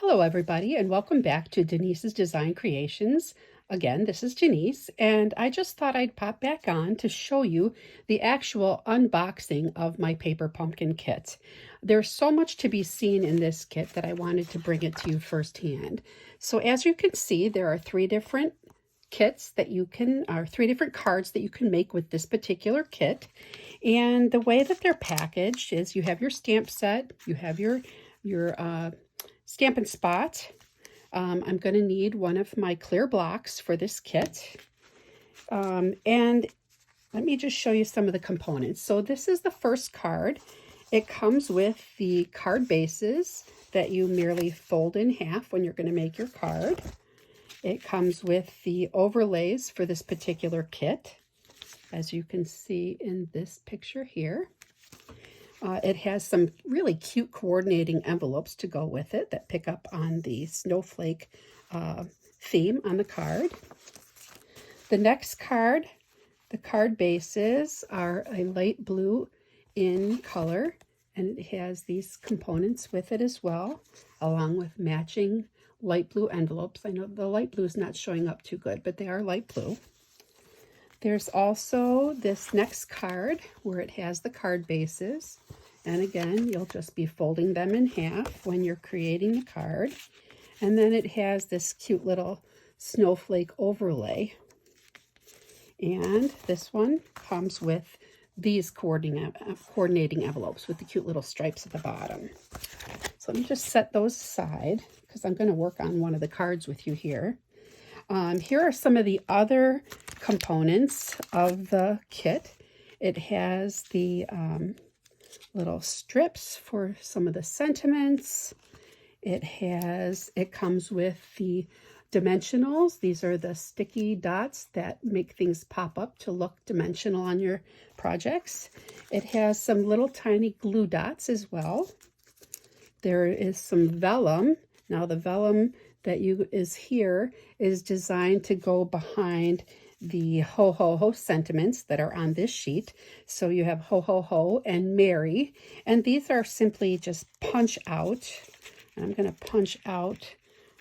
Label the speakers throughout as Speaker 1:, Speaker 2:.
Speaker 1: Hello, everybody, and welcome back to Denise's Design Creations. Again, this is Denise, and I just thought I'd pop back on to show you the actual unboxing of my paper pumpkin kit. There's so much to be seen in this kit that I wanted to bring it to you firsthand. So as you can see, there are three different cards that you can make with this particular kit. And the way that they're packaged is you have your stamp set, you have your Stampin' Spot. I'm going to need one of my clear blocks for this kit. And let me just show you some of the components. So this is the first card. It comes with the card bases that you merely fold in half when you're going to make your card. It comes with the overlays for this particular kit, as you can see in this picture here. It has some really cute coordinating envelopes to go with it that pick up on the snowflake theme on the card. The next card, the card bases are a light blue in color, and it has these components with it as well, along with matching light blue envelopes. I know the light blue is not showing up too good, but they are light blue. There's also this next card where it has the card bases. And again, you'll just be folding them in half when you're creating the card. And then it has this cute little snowflake overlay. And this one comes with these coordinating envelopes with the cute little stripes at the bottom. So let me just set those aside because I'm going to work on one of the cards with you here. Here are some of the other components of the kit. It has the little strips for some of the sentiments. It comes with the dimensionals. These are the sticky dots that make things pop up to look dimensional on your projects. It has some little tiny glue dots as well. There is some vellum. Now the vellum that is here is designed to go behind the ho ho ho sentiments that are on this sheet. So you have ho ho ho and merry, and these are simply just punch out. And I'm going to punch out.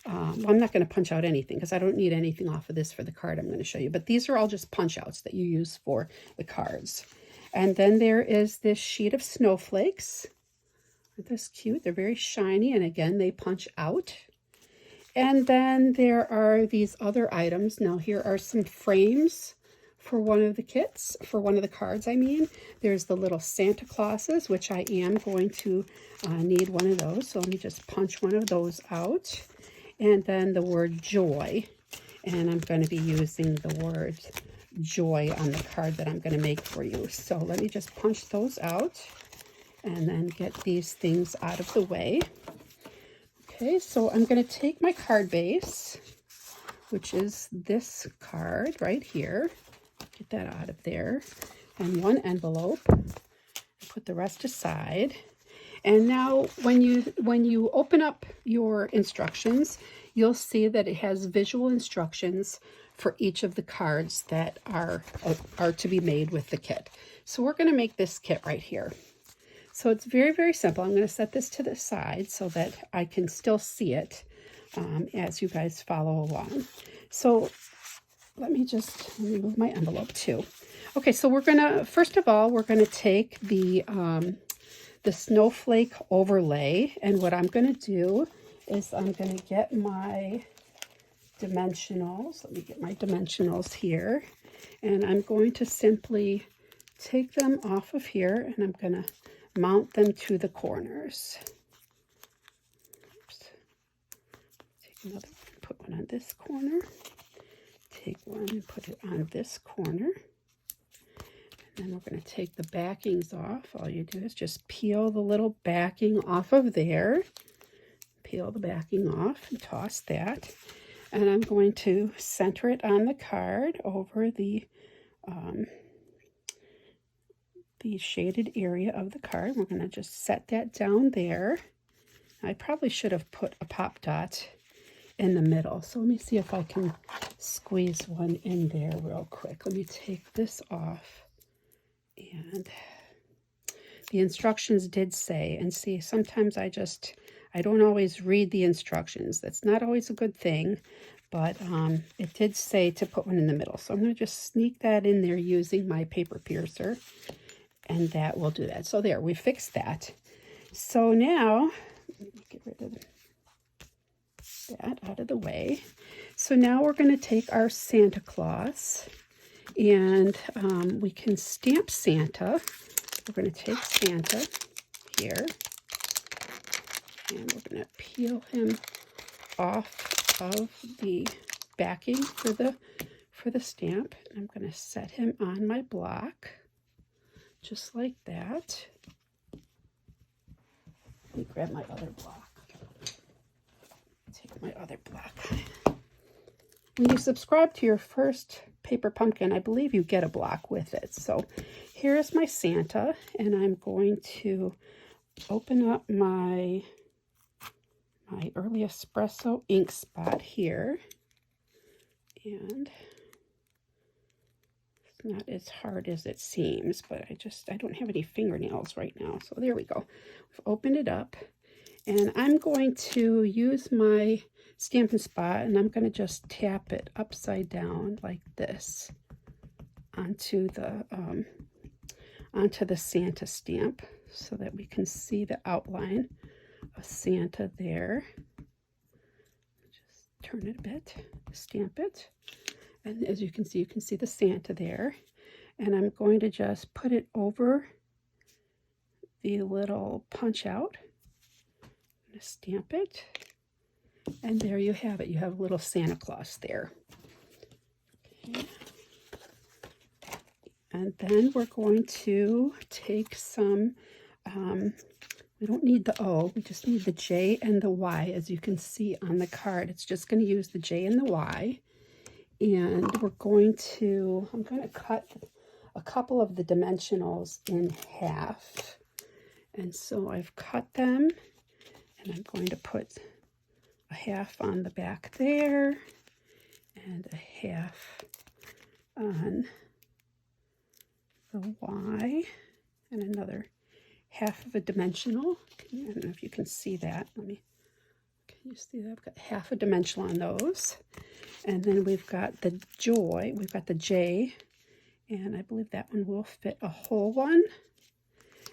Speaker 1: I'm not going to punch out anything because I don't need anything off of this for the card I'm going to show you. But these are all just punch outs that you use for the cards. And then there is this sheet of snowflakes. Aren't those cute? They're very shiny, and again they punch out. And then there are these other items. Now here are some frames for one of the kits, for one of the cards, I mean. There's the little Santa Clauses, which I am going to need one of those. So let me just punch one of those out. And then the word joy. And I'm going to be using the word joy on the card that I'm going to make for you. So let me just punch those out and then get these things out of the way. Okay, so I'm going to take my card base, which is this card right here. Get that out of there. And one envelope. Put the rest aside. And now when you open up your instructions, you'll see that it has visual instructions for each of the cards that are to be made with the kit. So we're going to make this kit right here. So it's very, very simple. I'm going to set this to the side so that I can still see it as you guys follow along. So let me move my envelope too. Okay, so first of all, we're going to take the snowflake overlay. And what I'm going to do is I'm going to get my dimensionals. Let me get my dimensionals here. And I'm going to simply take them off of here, and I'm going to mount them to the corners. Oops. Take another one, put one on this corner. Take one and put it on this corner. And then we're going to take the backings off. All you do is just peel the little backing off of there. Peel the backing off and toss that. And I'm going to center it on the card over the shaded area of the card. We're going to just set that down there. I probably should have put a pop dot in the middle. So let me see if I can squeeze one in there real quick. Let me take this off. And the instructions did say, and see, sometimes I I don't always read the instructions. That's not always a good thing, but it did say to put one in the middle. So I'm going to just sneak that in there using my paper piercer, and that will do that. So there, we fixed that. So now, let me get rid of that out of the way. So now we're going to take our Santa Claus, and we can stamp Santa. We're going to take Santa here, and we're going to peel him off of the backing for the stamp. I'm going to set him on my block, just like that. Let me grab my other block. Take my other block. When you subscribe to your first paper pumpkin, I believe you get a block with it. So here's my Santa, and I'm going to open up my Early Espresso ink spot here. And it's not as hard as it seems, but I don't have any fingernails right now. So there we go. We've opened it up, and I'm going to use my Stampin' Spot, and I'm going to just tap it upside down like this onto the Santa stamp, so that we can see the outline of Santa there. Just turn it a bit, stamp it, and as you can see the Santa there. And I'm going to just put it over the little punch out. I'm going to stamp it. And there you have it. You have a little Santa Claus there. Okay. And then we're going to take some, we don't need the O, we just need the J and the Y. As you can see on the card, it's just going to use the J and the Y. And I'm going to cut a couple of the dimensionals in half. And so I've cut them, and I'm going to put a half on the back there, and a half on the Y, and another half of a dimensional. I don't know if you can see that. Can you see that? I've got half a dimensional on those. And then we've got the Joy, we've got the J, and I believe that one will fit a whole one,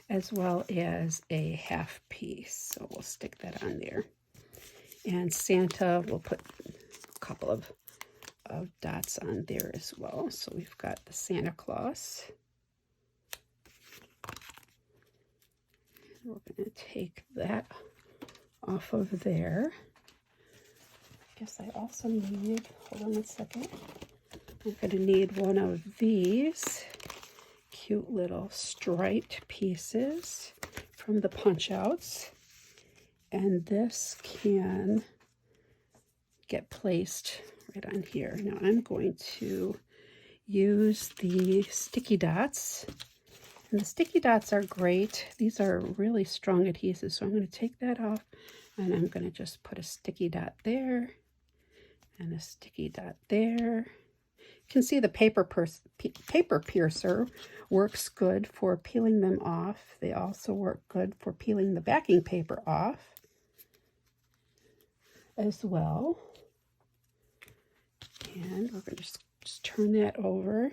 Speaker 1: as well as a half piece. So we'll stick that on there. And Santa, we'll put a couple of dots on there as well. So we've got the Santa Claus. We're going to take that off of there. I guess I also need, hold on a second, I'm going to need one of these cute little striped pieces from the punch outs. And this can get placed right on here. Now I'm going to use the sticky dots. And the sticky dots are great. These are really strong adhesives. So I'm going to take that off, and I'm going to just put a sticky dot there and a sticky dot there. You can see the paper piercer works good for peeling them off. They also work good for peeling the backing paper off as well. And we're going to just turn that over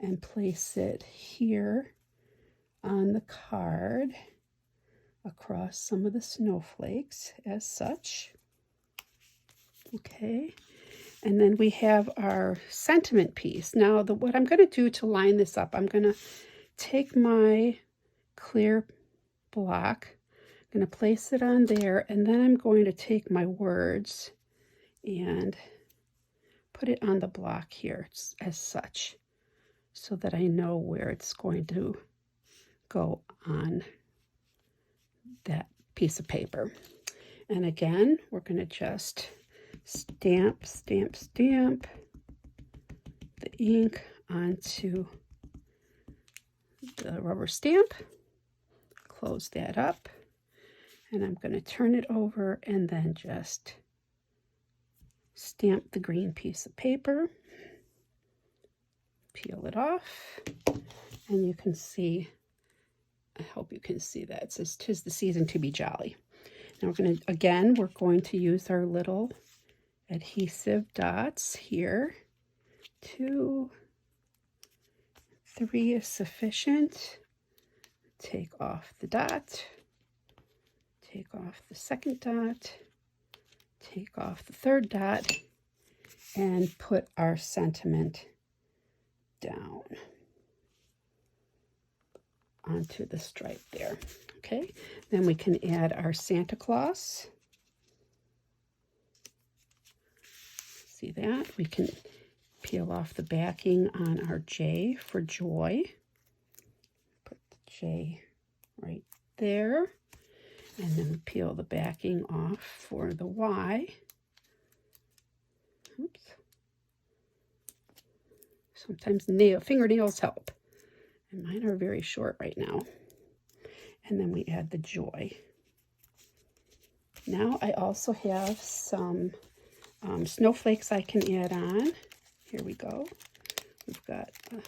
Speaker 1: and place it here on the card across some of the snowflakes as such. Okay, and then we have our sentiment piece. Now what I'm going to do to line this up, I'm going to take my clear block, I'm going to place it on there, and then I'm going to take my words and put it on the block here as such, so that I know where it's going to go on that piece of paper. And again, we're going to just stamp, stamp, stamp the ink onto the rubber stamp, close that up, and I'm going to turn it over and then just stamp the green piece of paper, peel it off, and you can see, I hope you can see that, it says, "'Tis the season to be jolly." Now we're going to use our little adhesive dots here. 2, 3 is sufficient. Take off the dot, take off the second dot, take off the third dot, and put our sentiment down onto the stripe there. Okay, then we can add our Santa Claus. See that? We can peel off the backing on our J for joy. Put the J right there. And then peel the backing off for the Y. Oops. Sometimes fingernails help. And mine are very short right now. And then we add the joy. Now I also have some snowflakes I can add on. Here we go. We've got a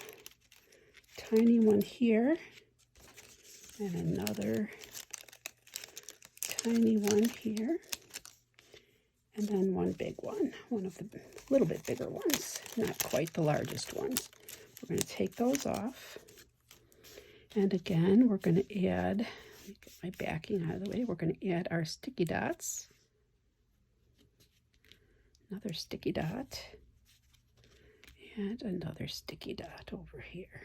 Speaker 1: tiny one here and another tiny one here, and then one big one, one of the little bit bigger ones, not quite the largest ones. We're going to take those off, and again we're going to add, let me get my backing out of the way, we're going to add our sticky dots, another sticky dot, and another sticky dot over here.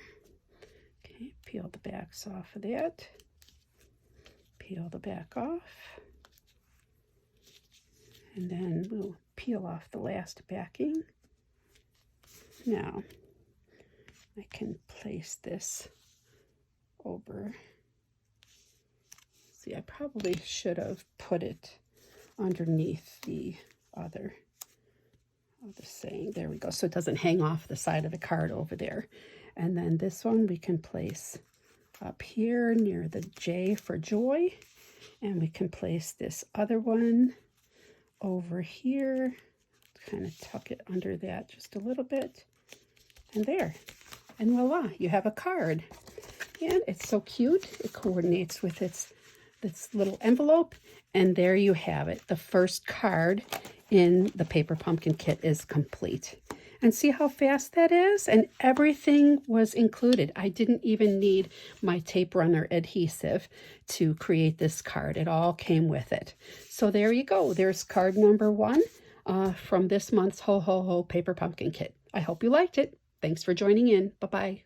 Speaker 1: Okay, peel the backs off of that. Peel the back off, and then we'll peel off the last backing. Now I can place this over. See, I probably should have put it underneath the other of the saying. There we go, so it doesn't hang off the side of the card over there. And then this one we can place up here near the J for joy, and we can place this other one over here, kind of tuck it under that just a little bit, and there, and voila, you have a card. And it's so cute, it coordinates with this little envelope, and there you have it. The first card in the Paper Pumpkin Kit is complete. And see how fast that is? And everything was included. I didn't even need my tape runner adhesive to create this card. It all came with it. So there you go. There's card number 1 from this month's Ho Ho Ho Paper Pumpkin Kit. I hope you liked it. Thanks for joining in. Bye-bye.